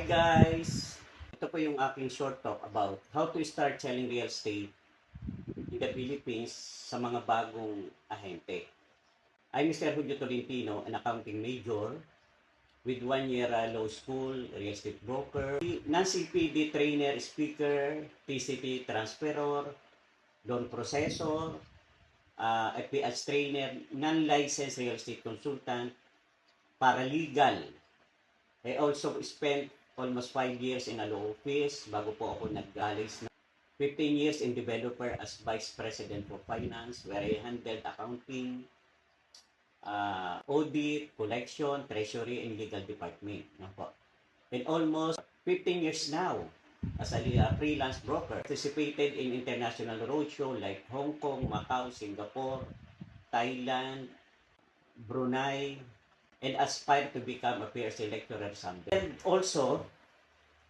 guys! Ito po yung aking short talk about how to start selling real estate in the Philippines sa mga bagong ahente. I'm Mr. Julio Tolentino, an accounting major with 1 year law school, real estate broker, non-CPD trainer, speaker, TCP transferor, loan processor, FPH trainer, non-licensed real estate consultant, paralegal. I also spent almost 5 years in a law office bago po ako nag-alis na 15 years in developer as Vice President for Finance where I handled accounting, audit, collection, treasury, and legal department. No po. And almost 15 years now as a freelance broker. Participated in international roadshow like Hong Kong, Macau, Singapore, Thailand, Brunei, and aspire to become a PRC lecturer someday. And also,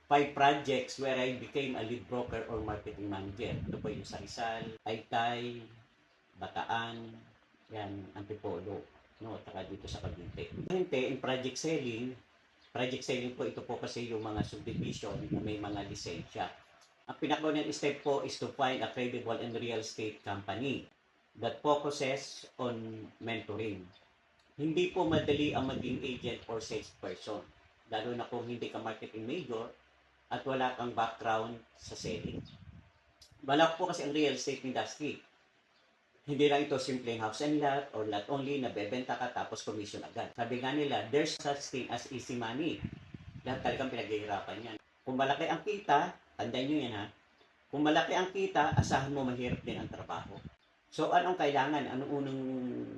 5 projects where I became a lead broker or marketing manager. Ito po yung sa Rizal, Taytay, Bataan, yan, Antipolo, no, taka dito sa Cavite. In project selling po ito po kasi yung mga subdivision na may mga lisensya. Ang pinakaunang step po is to find a credible and real estate company that focuses on mentoring. Hindi po madali ang maging agent or salesperson, lalo na kung hindi ka marketing major at wala kang background sa selling. Balak po kasi ang real estate industry. Hindi lang ito simpleng house and lot or lot only na bebenta ka tapos commission agad. Sabi nga nila, there's such thing as easy money. Lahat talagang pinaghihirapan yan. Kung malaki ang kita, tandaan nyo yan ha. Kung malaki ang kita, asahan mo mahirap din ang trabaho. So, anong kailangan? Anong unang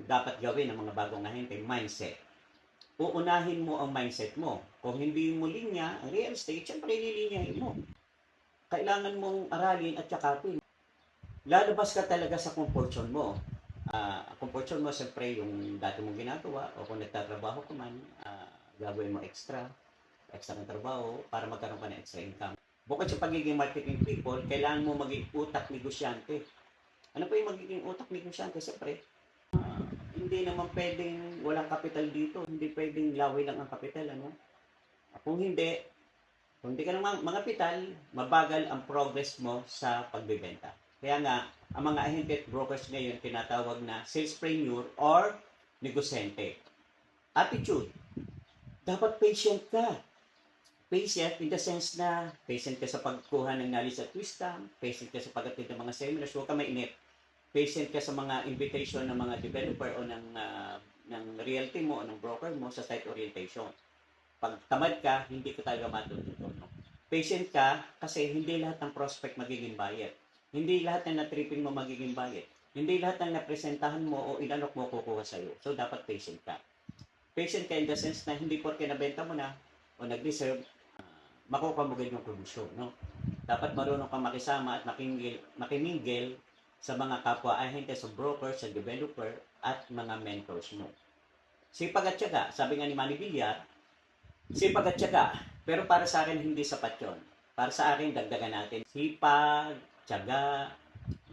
dapat gawin ng mga bagong ahente? Mindset. Uunahin mo ang mindset mo. Kung hindi mo linya, ang real estate, syempre lilinyahin mo. Kailangan mong aralin at yakapin. Lalabas ka talaga sa comfort zone mo. Comfort zone mo, syempre, yung dati mong ginagawa, o kung nagtatrabaho ka man, gagawin mo extra ng trabaho para magkaroon ka ng extra income. Bukod sa pagiging marketing people, kailangan mo maging utak negosyante. Ano pa yung magiging utak negosyante? Siyempre, hindi naman pwedeng walang kapital dito. Hindi pwedeng laway lang ang kapital. Ano? Kung hindi ka naman mga kapital, mabagal ang progress mo sa pagbebenta. Kaya nga, ang mga ahente at brokers ngayon tinatawag na salespreneur or negosyante. Attitude. Dapat patient ka. Patient in the sense na patient ka sa pagkuha ng knowledge at wisdom, patient ka sa pag-attend ng mga seminars, huwag ka mainit. Patient ka sa mga invitation ng mga developer o ng realty mo o ng broker mo sa site orientation. Pag tamad ka, hindi ka talaga matututo. No? Patient ka kasi hindi lahat ng prospect magiging buyer. Hindi lahat ng na-tripping mo magiging buyer. Hindi lahat ng napresentahan mo o inalok mo kukuha sa'yo. So, dapat patient ka. Patient ka in the sense na hindi porke nabenta mo na o nag-reserve, makukuha mo ganyan yung komisyon. No? Dapat marunong kang makisama at makimingle sa mga kapwa ahente, sa broker, sa developer, at mga mentors mo. Sipag at tiyaga, sabi nga ni Manny Villar, sipag at tiyaga, pero para sa akin hindi sapat yun. Para sa akin, dagdagan natin sipag, tiyaga,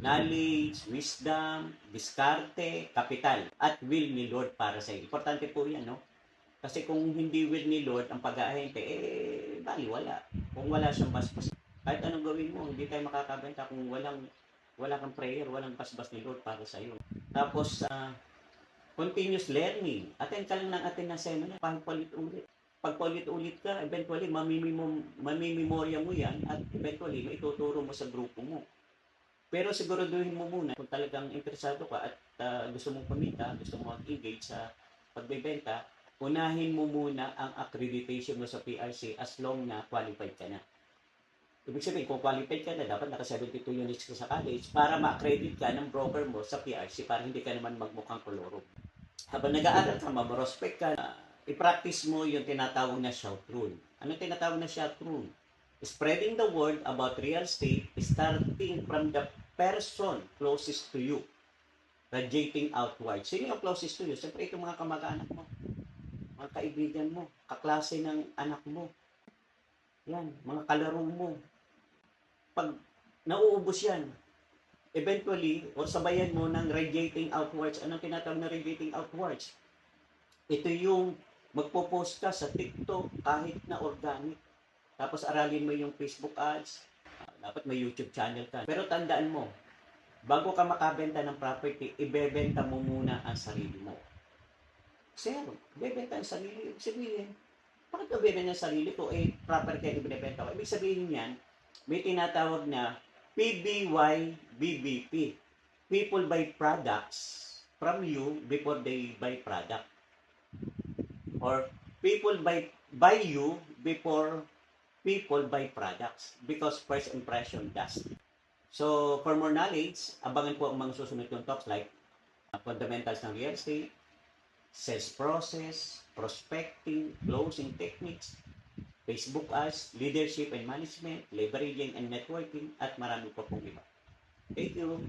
knowledge, wisdom, diskarte, kapital, at will ni Lord para sa iyo. Importante po yan, no? Kasi kung hindi will ni Lord ang pag-aahente, baliwala. Kung wala siyang basbas, kahit anong gawin mo, hindi tayo makakabenta kung wala kang prayer, walang basbas ni Lord para sa iyo. Tapos, continuous learning. Attend ka lang ng attend ng seminar, paulit-ulit. Pag paulit-ulit ka, eventually, mamimemorya mo yan at eventually, maituturo mo sa grupo mo. Pero siguraduhin mo muna kung talagang interesado ka at gusto mong pumita, gusto mong engage sa pagbebenta, unahin mo muna ang accreditation mo sa PRC as long na qualified ka na. Ibig sabihin, kung qualified ka na, dapat naka 72 units ka sa college para ma-accredit ka ng broker mo sa PRC para hindi ka naman magmukhang koloro. Habang nag-aaral ka, ma-prospect ka, i-practice mo yung tinatawag na shout rule. Anong tinatawag na shout rule? Spreading the word about real estate starting from the person closest to you. Radiating outward. Sino yung closest to you? Siyempre, itong mga kamag-anak mo, mga kaibigan mo, kaklase ng anak mo. Yan, mga kalaro mo. Pag nauubos yan, eventually, o sabayan mo ng radiating outwards. Anong tinatawag na radiating outwards? Ito yung magpo-post ka sa TikTok kahit na organic. Tapos aralin mo yung Facebook ads. Dapat may YouTube channel ka. Pero tandaan mo, bago ka makabenta ng property, ibebenta mo muna ang sarili mo. Sir, ibebenta ang sarili. Ibig sabihin, bakit ka benta ng sarili ko? Property ang ibinibenta ko. Ibig sabihin yan, may tinatawag na PBY BBP. People buy products from you before they buy product. Or people buy you before people buy products because first impression does. So, for more knowledge, abangan po ang mga susunod kong talks like fundamentals ng real estate, sales process, prospecting, closing techniques, Facebook ads, leadership and management, leveraging and networking, at marami po pong iba. Thank you!